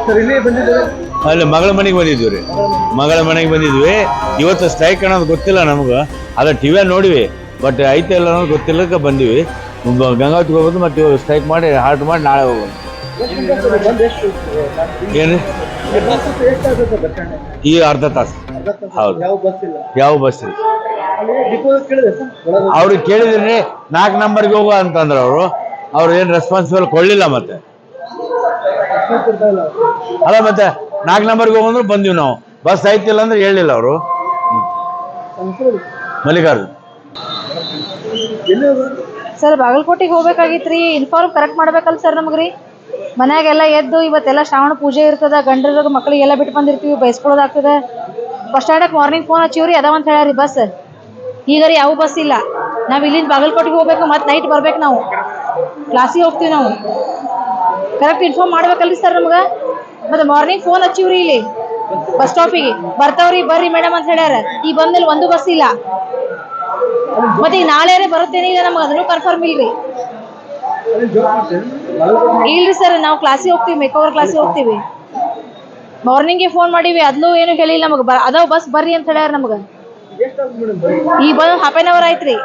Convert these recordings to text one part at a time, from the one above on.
Sir ಇಲ್ಲಿ ಬಂದಿದ್ದೀವಿ ಅಲ್ಲಿ ಮಗಳ ಮನೆಗೆ ಬಂದಿದ್ವಿ ರೀ. ಮಗಳ ಮನೆಗೆ ಬಂದಿದ್ವಿ. ಇವತ್ತು ಸ್ಟ್ರೈಕ್ ಅನ್ನೋದು ಗೊತ್ತಿಲ್ಲ ನಮ್ಗೆ. ಅದ ಟಿವಿಯ ನೋಡಿವಿ, ಬಟ್ ಐತೆ ಇಲ್ಲ ಅನ್ನೋದು ಗೊತ್ತಿಲ್ಲಕ್ಕೆ ಬಂದಿವಿ. ಗಂಗಾವತಿಗೆ ಹೋಗೋದು ಮತ್ತೆ ಸ್ಟ್ರೈಕ್ ಮಾಡಿ ಹಾಲ್ಟ್ ಮಾಡಿ ನಾಳೆ ಹೋಗೋದು. ಏನ್ರಿ ಈ ಅರ್ಧ ತಾಸು. ಹೌದು, ಯಾವ ಬಸ್ ಇಲ್ಲ. ಅವ್ರಿಗೆ ಕೇಳಿದ್ರಿ 4 ನಂಬರ್ಗೆ ಹೋಗುವ ಅಂತಂದ್ರೆ ಅವ್ರು ಏನು ರೆಸ್ಪಾನ್ಸಿಬಲ್ ಕೊಡ್ಲಿಲ್ಲ. ಮತ್ತೆ ಅಲ್ಲ, ಮತ್ತೆ 4 ನಂಬರ್ಗೆ ಹೋಗಂದ್ರು ಬಂದಿವಿ ನಾವು. ಬಸ್ ಐತಿಲ್ಲ ಅಂದ್ರೆ ಹೇಳಿಲ್ಲ ಅವರು. ಮಲ್ಲಿಕಾರ್ಜುನ್ ಸರ್, ಬಾಗಲಕೋಟೆಗೆ ಹೋಗ್ಬೇಕಾಗಿತ್ರಿ. ಇನ್ಫಾರ್ಮ್ ಕರೆಕ್ಟ್ ಮಾಡ್ಬೇಕಲ್ಲ ಸರ್ ನಮಗ್ರಿ. ಮನ್ಯಾಗೆಲ್ಲ ಎದ್ದು ಇವತ್ತೆಲ್ಲ ಶ್ರಾವಣ ಪೂಜೆ ಇರ್ತದ, ಗಂಡರ ಮಕ್ಳಿಗೆಲ್ಲ ಬಿಟ್ಟು ಬಂದಿರ್ತೀವಿ, ಬಯಸ್ಕೊಳ್ಳೋದಾಗ್ತದೆ. ಬಸ್ ಸ್ಟ್ಯಾಂಡಕ್ಕೆ ಮಾರ್ನಿಂಗ್ ಫೋನ್ ಹಚ್ಚಿವ್ರಿ, ಅದಾವಂತ ಹೇಳ್ಯಾರಿ ಬಸ್. ಈಗ ರೀ ಯಾವ ಬಸ್ ಇಲ್ಲ. ನಾವು ಇಲ್ಲಿಂದ ಬಾಗಲಕೋಟೆಗೆ ಹೋಗ್ಬೇಕು, ಮತ್ತೆ ನೈಟ್ ಬರ್ಬೇಕು. ನಾವು ಕ್ಲಾಸಿಗೆ ಹೋಗ್ತೀವಿ. ನಾವು ಕರೆಕ್ಟ್ ಇನ್ಫಾರ್ಮ್ ಮಾಡ್ಬೇಕಲ್ರಿ ಸರ್ ನಮ್ಗೆ. ಮತ್ತೆ ಮಾರ್ನಿಂಗ್ ಫೋನ್ ಹಚ್ಚಿವ್ರಿ ಇಲ್ಲಿ ಬಸ್ ಸ್ಟಾಪಿಗೆ, ಬರ್ತಾವ್ರಿ ಬರ್ರಿ ಮೇಡಮ್ ಅಂತ ಹೇಳ್ಯಾರ. ಈಗ ಬಂದಲ್ಲಿ ಒಂದು ಬಸ್ ಇಲ್ಲ. ಮತ್ತೆ ಈಗ ನಾಳೆ ಬರುತ್ತೇನೆ ಇಲ್ಲ, ನಮ್ಗೆ ಅದನ್ನು ಕನ್ಫರ್ಮ್ ಇಲ್ರಿ. ಇಲ್ರಿ ಸರ್, ನಾವು ಕ್ಲಾಸಿಗೆ ಹೋಗ್ತೀವಿ, ಮೇಕೋವರ್ ಕ್ಲಾಸಿಗೆ ಹೋಗ್ತೀವಿ. ಮಾರ್ನಿಂಗ್ಗೆ ಫೋನ್ ಮಾಡೀವಿ, ಅದನ್ನೂ ಏನು ಹೇಳಿಲ್ಲ ನಮಗೆ. ಅದಾವ ಬಸ್ ಬರ್ರಿ ಅಂತ ಹೇಳ್ಯಾರ ನಮ್ಗೆ. ಈಗ ಬಂದು ಹಾಫ್ ಆನ್ ಅವರ್ ಆಯ್ತ್ರಿ,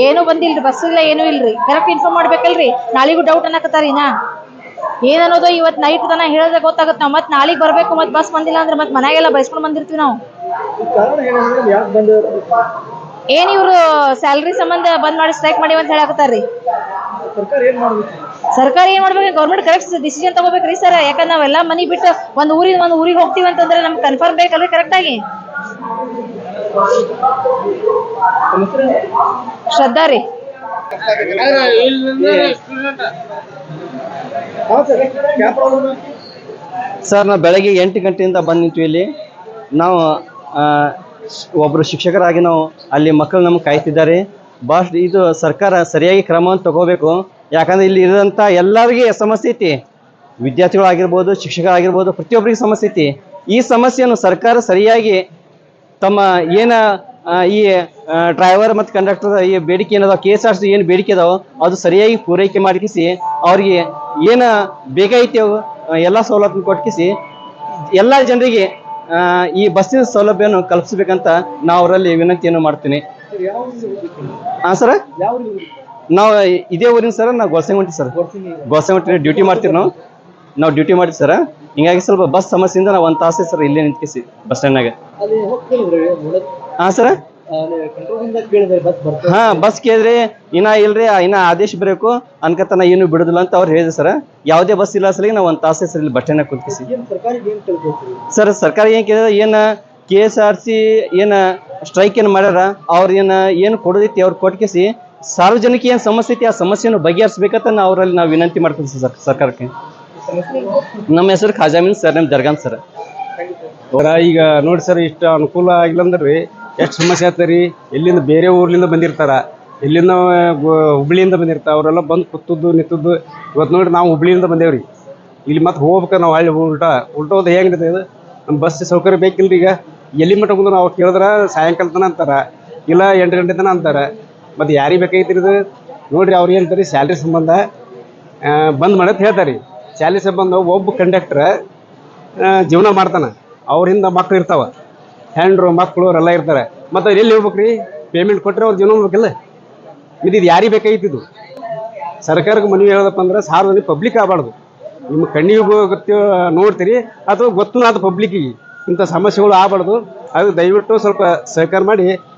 ಏನೂ ಬಂದಿಲ್ರಿ. ಬಸ್ ಇಲ್ಲ, ಏನೂ ಇಲ್ರಿ. ಕರೆಕ್ಟ್ ಇನ್ಫಾರ್ಮ್ ಮಾಡ್ಬೇಕಲ್ರಿ. ನಾಳೆಗೂ ಡೌಟ್ ಅನ್ನಕತ್ತಾರಿ. ಏನನ್ನೋದು ಇವತ್ತು ನೈಟ್ ತನ ಹೇಳಿದ್ರೆ ಗೊತ್ತಾಗುತ್ತೆ. ನಾವು ಮತ್ತೆ ನಾಳೆಗೆ ಬರಬೇಕು. ಮತ್ತೆ ಬಸ್ ಬಂದಿಲ್ಲ ಅಂದ್ರೆ ಮತ್ತೆ ಮನೆಗೆಲ್ಲ ಬಯಸ್ಕೊಂಡು ಬಂದಿರ್ತೀವಿ ನಾವು. ಏನ್ ಇವರು ಸ್ಯಾಲ್ರಿ ಸಂಬಂಧ ಬಂದ್ ಮಾಡಿ ಸ್ಟ್ರೈಕ್ ಮಾಡಿವಿ ಅಂತ ಹೇಳಕತ್ತಾರ್ರಿ. ಸರ್ಕಾರ ಏನ್ ಮಾಡ್ಬೇಕು? ಗೌರ್ಮೆಂಟ್ ಕರೆಕ್ಟ್ ಡಿಸಿಷನ್ ತಗೋಬೇಕ್ರಿ ಸರ್. ಯಾಕಂದ್ರೆ ನಾವೆಲ್ಲ ಮನಿ ಬಿಟ್ಟು ಒಂದು ಊರಿಗೆ ಹೋಗ್ತೀವಿ ಅಂತಂದ್ರೆ ನಮ್ಗೆ ಕನ್ಫರ್ಮ್ ಬೇಕಲ್ರಿ ಕರೆಕ್ಟ್ ಆಗಿ. ಶ್ರದ್ಧಾ ರೀ. ಸರ್, ನಾವು ಬೆಳಗ್ಗೆ 8 ಗಂಟೆಯಿಂದ ಬಂದು ನಿಂತೀವಿ ಇಲ್ಲಿ. ನಾವು ಒಬ್ಬರು ಶಿಕ್ಷಕರಾಗಿ ನಾವು ಅಲ್ಲಿ ಮಕ್ಕಳು ನಮ್ಗೆ ಕಾಯ್ತಿದ್ದಾರೆ. ಇದು ಸರ್ಕಾರ ಸರಿಯಾಗಿ ಕ್ರಮವನ್ನು ತಗೋಬೇಕು. ಯಾಕಂದ್ರೆ ಇಲ್ಲಿ ಇರೋಂಥ ಎಲ್ಲರಿಗೆ ಸಮಸ್ಯೆ ಐತಿ. ವಿದ್ಯಾರ್ಥಿಗಳಾಗಿರ್ಬೋದು, ಶಿಕ್ಷಕರಾಗಿರ್ಬೋದು, ಪ್ರತಿಯೊಬ್ಬರಿಗೆ ಸಮಸ್ಯೆ ಐತಿ. ಈ ಸಮಸ್ಯೆಯನ್ನು ಸರ್ಕಾರ ಸರಿಯಾಗಿ ತಮ್ಮ ಈ ಡ್ರೈವರ್ ಮತ್ತು ಕಂಡಕ್ಟರ್ ಈ ಬೇಡಿಕೆ ಏನದಾವ, KSRTC ಏನು ಬೇಡಿಕೆ ಅದಾವ ಅದು ಸರಿಯಾಗಿ ಪೂರೈಕೆ ಮಾಡಿಕಿಸಿ ಅವ್ರಿಗೆ ಏನು ಬೇಕಾಯ್ತಿ ಎಲ್ಲ ಸವಲತ್ತನ್ನು ಕೊಟ್ಕಿಸಿ ಎಲ್ಲ ಜನರಿಗೆ ಈ ಬಸ್ಸಿನ ಸೌಲಭ್ಯವನ್ನು ಕಲ್ಪಿಸ್ಬೇಕಂತ ನಾವು ಅವರಲ್ಲಿ ವಿನಂತಿಯನ್ನು ಮಾಡ್ತೀನಿ. ಹಾಂ ಸರ್, ನಾವು ಇದೇ ಊರಿನ ಸರ್. ನಾವು ಗೋಸಂಗುಂಟಿ ಸರ್, ಗೋಸಂಗುಂಟಿ ಡ್ಯೂಟಿ ಮಾಡ್ತೀವಿ. ನಾವು ಡ್ಯೂಟಿ ಮಾಡ್ತೀವಿ ಸರ್. ಹಿಂಗಾಗಿ ಸ್ವಲ್ಪ ಬಸ್ ಸಮಸ್ಯೆಯಿಂದ ನಾವು 1 ತಾಸು ಸರ್ ಇಲ್ಲೇ ನಿಂತ್ಕಿಸಿ ಬಸ್ ಸ್ಟ್ಯಾಂಡ್ನಾಗ. ಹಾಂ ಸರ್, ಹಾಂ ಬಸ್ ಕೇಳಿದ್ರೆ ಇನ್ನ ಇಲ್ರಿ, ಇನ್ನ ಆದೇಶ ಬರಬೇಕು ಅನ್ಕತನ ಏನು ಬಿಡುದಿಲ್ಲ ಅಂತ ಅವ್ರು ಹೇಳಿದ್ರು ಸರ್. ಯಾವುದೇ ಬಸ್ ಇಲ್ಲ ಸಲ ನಾವು 1 ತಾಸು ಸರ್ ಇಲ್ಲಿ ಬಸ್ ಸ್ಟ್ಯಾಂಡ್ನಾಗ ಕುಂತ್ಕಿಸಿ ಸರ್. ಸರ್ಕಾರ ಏನು ಕೇಳಿದ್ರೆ ಏನು KSRTC ಏನು ಸ್ಟ್ರೈಕ್ ಏನು ಮಾಡ್ಯಾರ ಅವ್ರು ಏನು ಕೊಡೋದೈತಿ ಅವ್ರು ಕೊಟ್ಕಿಸಿ ಸಾರ್ವಜನಿಕ ಏನು ಸಮಸ್ಯೆ ಐತಿ ಆ ಸಮಸ್ಯೆಯನ್ನು ಬಗೆಹರಿಸ್ಬೇಕಂತ ನಾವು ಅವರಲ್ಲಿ ನಾವು ವಿನಂತಿ ಮಾಡ್ತೀವಿ ಸರ್ ಸರ್ಕಾರಕ್ಕೆ. ನಮ್ಮ ಹೆಸರು ಖಾಜಾಮೀನ್ ಸರ್, ನಮ್ಮ ಜರ್ಗಾನ್ ಸರ್. ಈಗ ನೋಡಿ ಸರ್, ಇಷ್ಟು ಅನುಕೂಲ ಆಗಿಲ್ಲ ಅಂದ್ರೆ ಎಷ್ಟು ಸಮಸ್ಯೆ ಆಗ್ತದೆ. ಎಲ್ಲಿಂದ ಬೇರೆ ಊರ್ಲಿಂದ ಬಂದಿರ್ತಾರ, ಎಲ್ಲಿಂದ ಹುಬ್ಳಿಯಿಂದ ಬಂದಿರ್ತಾರ. ಅವರೆಲ್ಲ ಬಂದು ಕೂತದ್ದು ನಿಂತದ್ದು. ಇವತ್ತು ನೋಡಿ ನಾವು ಹುಬ್ಳಿಯಿಂದ ಬಂದೇವ್ರಿ. ಇಲ್ಲಿ ಮತ್ತೆ ಹೋಗ್ಬೇಕು ನಾವು. ಹಳ್ಳಿ ಉಲ್ಟೋದು ಹೆಂಗಿರ್ತದೆ ಇದು? ನಮ್ಮ ಬಸ್ ಸೌಕರ್ಯ ಬೇಕಿಲ್ರಿ. ಈಗ ಎಲ್ಲಿ ಮಟ್ಟ ಬಂದು ನಾವು ಕೇಳಿದ್ರೆ ಸಾಯಂಕಾಲ ತನ ಅಂತಾರ, ಇಲ್ಲ 8 ಗಂಟೆ ತನ ಅಂತಾರೆ. ಮತ್ತು ಯಾರಿಗೆ ಬೇಕಾಗಿತ್ತು ಇದು ನೋಡ್ರಿ. ಅವ್ರು ಏನಂತಾರೆ, ಸ್ಯಾಲ್ರಿ ಸಂಬಂಧ ಬಂದ್ ಮಾಡತ್ ಹೇಳ್ತಾರೆ. ಸ್ಯಾಲ್ರಿ ಸಂಬಂಧ ಒಬ್ಬ ಕಂಡಕ್ಟರ್ ಜೀವನ ಮಾಡ್ತಾನೆ, ಅವ್ರಿಂದ ಮಕ್ಳು ಇರ್ತಾವ, ಹೆಂಡ್ರು ಮಕ್ಕಳು ಅವರೆಲ್ಲ ಇರ್ತಾರೆ. ಮತ್ತು ಎಲ್ಲಿ ಹೋಗ್ಬೇಕ್ರಿ? ಪೇಮೆಂಟ್ ಕೊಟ್ಟರೆ ಅವ್ರು ಜೀವನ ಹೋಗ್ಬೇಕಲ್ಲ. ಇದು ಯಾರಿಗೆ ಬೇಕಾಗಿತ್ತು? ಸರ್ಕಾರಕ್ಕೆ ಮನವಿ ಹೇಳೋದಪ್ಪ ಅಂದ್ರೆ ಸಾರ್ವಜನಿಕ ಪಬ್ಲಿಕ್ ಆಗಬಾರ್ದು. ನಿಮ್ಮ ಕಣ್ಣಿಗೆ ಗೊತ್ತಿ ನೋಡ್ತೀರಿ ಅಥವಾ ಗೊತ್ತು ಅದು ಪಬ್ಲಿಕ್ಕಿಗೆ ಇಂಥ ಸಮಸ್ಯೆಗಳು ಆಗಬಾರ್ದು. ಅದು ದಯವಿಟ್ಟು ಸ್ವಲ್ಪ ಸಹಕಾರ ಮಾಡಿ